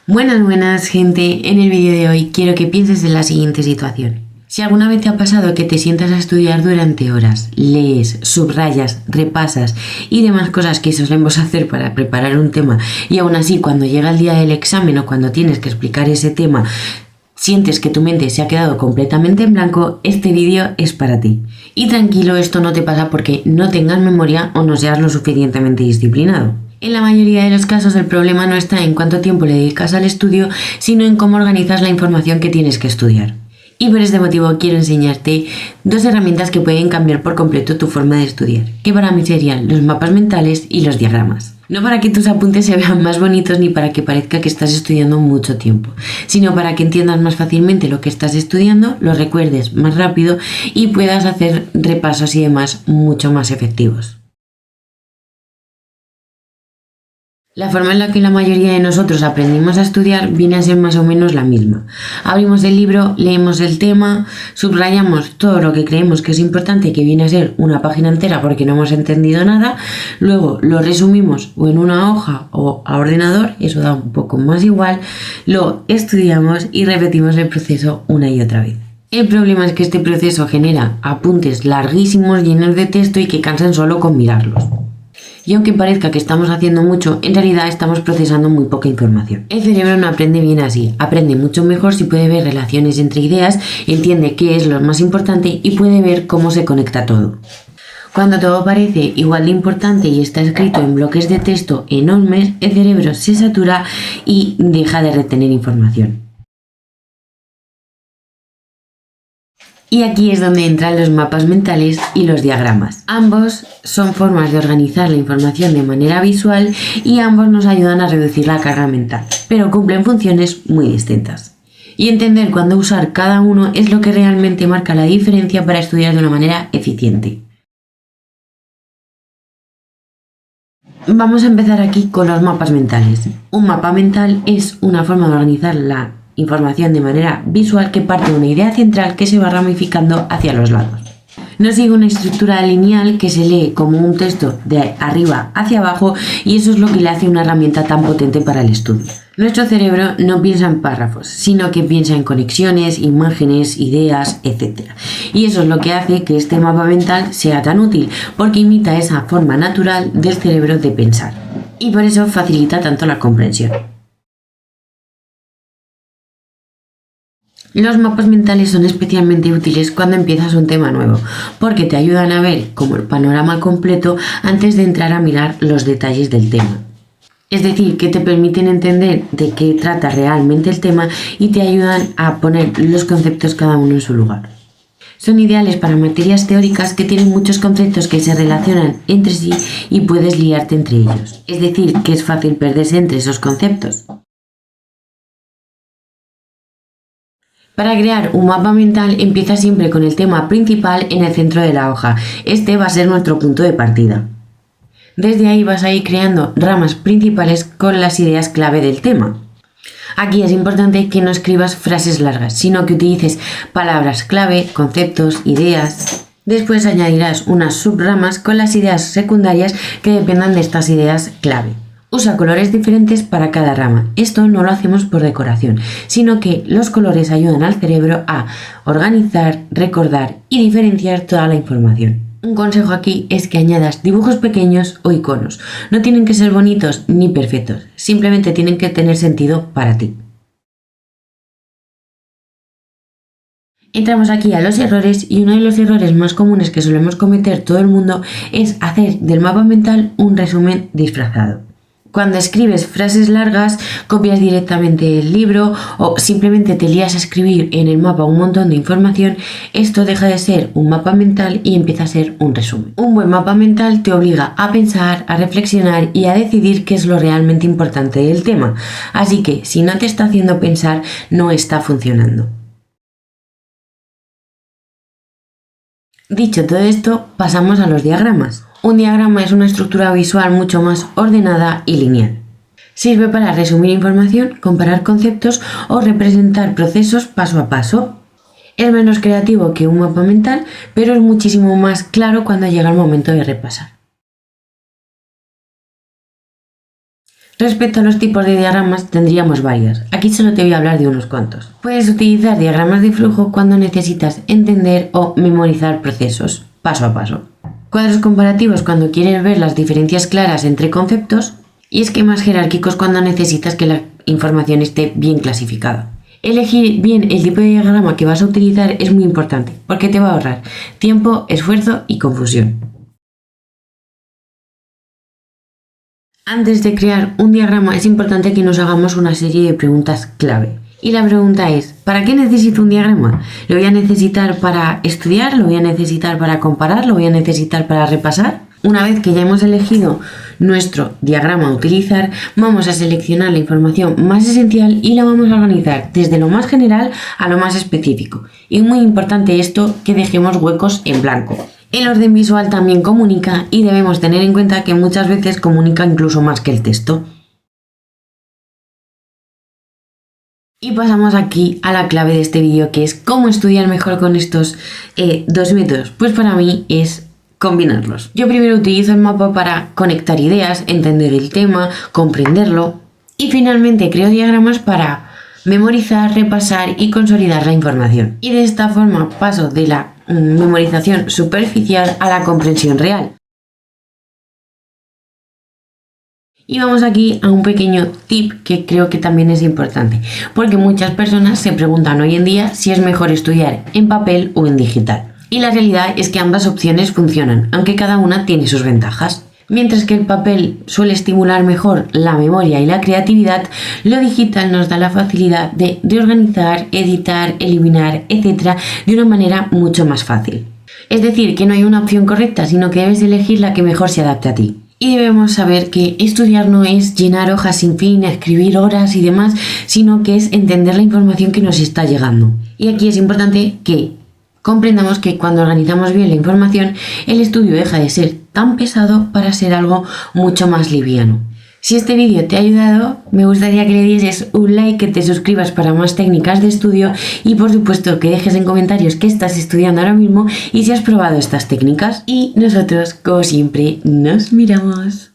Buenas gente, en el vídeo de hoy quiero que pienses en la siguiente situación. Si alguna vez te ha pasado que te sientas a estudiar durante horas, lees, subrayas, repasas y demás cosas que solemos hacer para preparar un tema y aún así cuando llega el día del examen o cuando tienes que explicar ese tema sientes que tu mente se ha quedado completamente en blanco, este vídeo es para ti. Y tranquilo, esto no te pasa porque no tengas memoria o no seas lo suficientemente disciplinado. En la mayoría de los casos el problema no está en cuánto tiempo le dedicas al estudio, sino en cómo organizas la información que tienes que estudiar. Y por este motivo quiero enseñarte dos herramientas que pueden cambiar por completo tu forma de estudiar, que para mí serían los mapas mentales y los diagramas. No para que tus apuntes se vean más bonitos ni para que parezca que estás estudiando mucho tiempo, sino para que entiendas más fácilmente lo que estás estudiando, lo recuerdes más rápido y puedas hacer repasos y demás mucho más efectivos. La forma en la que la mayoría de nosotros aprendimos a estudiar viene a ser más o menos la misma. Abrimos el libro, leemos el tema, subrayamos todo lo que creemos que es importante, que viene a ser una página entera porque no hemos entendido nada, luego lo resumimos o en una hoja o a ordenador, eso da un poco más igual, lo estudiamos y repetimos el proceso una y otra vez. El problema es que este proceso genera apuntes larguísimos llenos de texto y que cansan solo con mirarlos. Y aunque parezca que estamos haciendo mucho, en realidad estamos procesando muy poca información. El cerebro no aprende bien así, aprende mucho mejor si puede ver relaciones entre ideas, entiende qué es lo más importante y puede ver cómo se conecta todo. Cuando todo parece igual de importante y está escrito en bloques de texto enormes, el cerebro se satura y deja de retener información. Y aquí es donde entran los mapas mentales y los diagramas. Ambos son formas de organizar la información de manera visual y ambos nos ayudan a reducir la carga mental, pero cumplen funciones muy distintas. Y entender cuándo usar cada uno es lo que realmente marca la diferencia para estudiar de una manera eficiente. Vamos a empezar aquí con los mapas mentales. Un mapa mental es una forma de organizar la información de manera visual que parte de una idea central que se va ramificando hacia los lados. No sigue una estructura lineal que se lee como un texto de arriba hacia abajo y eso es lo que le hace una herramienta tan potente para el estudio. Nuestro cerebro no piensa en párrafos, sino que piensa en conexiones, imágenes, ideas, etc. Y eso es lo que hace que este mapa mental sea tan útil, porque imita esa forma natural del cerebro de pensar. Y por eso facilita tanto la comprensión. Los mapas mentales son especialmente útiles cuando empiezas un tema nuevo, porque te ayudan a ver como el panorama completo antes de entrar a mirar los detalles del tema. Es decir, que te permiten entender de qué trata realmente el tema y te ayudan a poner los conceptos cada uno en su lugar. Son ideales para materias teóricas que tienen muchos conceptos que se relacionan entre sí y puedes liarte entre ellos. Es decir, que es fácil perderse entre esos conceptos. Para crear un mapa mental empieza siempre con el tema principal en el centro de la hoja. Este va a ser nuestro punto de partida. Desde ahí vas a ir creando ramas principales con las ideas clave del tema. Aquí es importante que no escribas frases largas, sino que utilices palabras clave, conceptos, ideas. Después añadirás unas subramas con las ideas secundarias que dependan de estas ideas clave. Usa colores diferentes para cada rama. Esto no lo hacemos por decoración, sino que los colores ayudan al cerebro a organizar, recordar y diferenciar toda la información. Un consejo aquí es que añadas dibujos pequeños o iconos. No tienen que ser bonitos ni perfectos, simplemente tienen que tener sentido para ti. Entramos aquí a los errores y uno de los errores más comunes que solemos cometer todo el mundo es hacer del mapa mental un resumen disfrazado. Cuando escribes frases largas, copias directamente el libro o simplemente te lías a escribir en el mapa un montón de información, esto deja de ser un mapa mental y empieza a ser un resumen. Un buen mapa mental te obliga a pensar, a reflexionar y a decidir qué es lo realmente importante del tema. Así que si no te está haciendo pensar, no está funcionando. Dicho todo esto, pasamos a los diagramas. Un diagrama es una estructura visual mucho más ordenada y lineal. Sirve para resumir información, comparar conceptos o representar procesos paso a paso. Es menos creativo que un mapa mental, pero es muchísimo más claro cuando llega el momento de repasar. Respecto a los tipos de diagramas, tendríamos varios. Aquí solo te voy a hablar de unos cuantos. Puedes utilizar diagramas de flujo cuando necesitas entender o memorizar procesos, paso a paso. Cuadros comparativos cuando quieres ver las diferencias claras entre conceptos. Y esquemas jerárquicos cuando necesitas que la información esté bien clasificada. Elegir bien el tipo de diagrama que vas a utilizar es muy importante, porque te va a ahorrar tiempo, esfuerzo y confusión. Antes de crear un diagrama es importante que nos hagamos una serie de preguntas clave. Y la pregunta es, ¿para qué necesito un diagrama? ¿Lo voy a necesitar para estudiar? ¿Lo voy a necesitar para comparar? ¿Lo voy a necesitar para repasar? Una vez que ya hemos elegido nuestro diagrama a utilizar, vamos a seleccionar la información más esencial y la vamos a organizar desde lo más general a lo más específico. Y es muy importante esto, que dejemos huecos en blanco. El orden visual también comunica y debemos tener en cuenta que muchas veces comunica incluso más que el texto. Y pasamos aquí a la clave de este vídeo, que es cómo estudiar mejor con estos dos métodos. Pues para mí es combinarlos. Yo primero utilizo el mapa para conectar ideas, entender el tema, comprenderlo y finalmente creo diagramas para memorizar, repasar y consolidar la información. Y de esta forma paso de la memorización superficial a la comprensión real. Y vamos aquí a un pequeño tip que creo que también es importante, porque muchas personas se preguntan hoy en día si es mejor estudiar en papel o en digital. Y la realidad es que ambas opciones funcionan, aunque cada una tiene sus ventajas. Mientras que el papel suele estimular mejor la memoria y la creatividad, lo digital nos da la facilidad de reorganizar, editar, eliminar, etc. de una manera mucho más fácil. Es decir, que no hay una opción correcta, sino que debes elegir la que mejor se adapte a ti. Y debemos saber que estudiar no es llenar hojas sin fin, escribir horas y demás, sino que es entender la información que nos está llegando. Y aquí es importante que comprendamos que cuando organizamos bien la información, el estudio deja de ser tan pesado para ser algo mucho más liviano. Si este vídeo te ha ayudado, me gustaría que le dieses un like, que te suscribas para más técnicas de estudio y por supuesto que dejes en comentarios qué estás estudiando ahora mismo y si has probado estas técnicas. Y nosotros, como siempre, nos miramos.